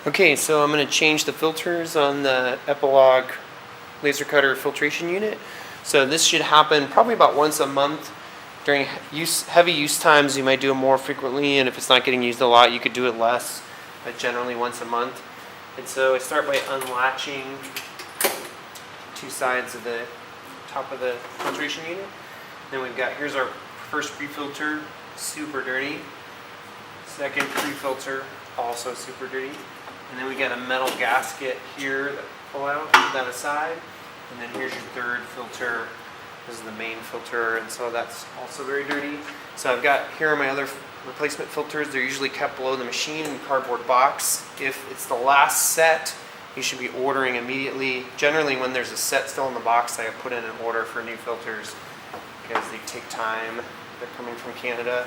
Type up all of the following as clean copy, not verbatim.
Okay, so I'm going to change the filters on the Epilogue laser cutter filtration unit. So this should happen probably about once a month. During heavy use times, you might do it more frequently, and if it's not getting used a lot, you could do it less, but generally once a month. And so I start by unlatching two sides of the top of the filtration unit. Then we've got, here's our first pre-filter, super dirty. Second pre-filter, also super dirty. And then we got a metal gasket here that pull out, that aside. And then here's your third filter. This is the main filter, and so that's also very dirty. So I've got, here are my other replacement filters. They're usually kept below the machine in a cardboard box. If it's the last set, you should be ordering immediately. Generally, when there's a set still in the box, I put in an order for new filters because they take time. They're coming from Canada.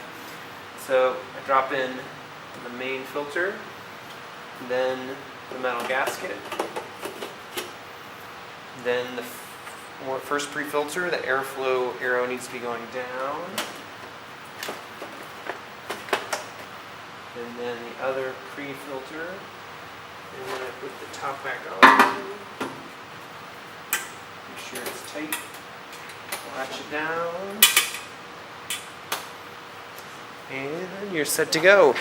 So I drop in the main filter, then the metal gasket, then the first pre-filter. The airflow arrow needs to be going down, and then the other pre-filter, and then I put the top back on. Make sure it's tight. Latch it down, and you're set to go.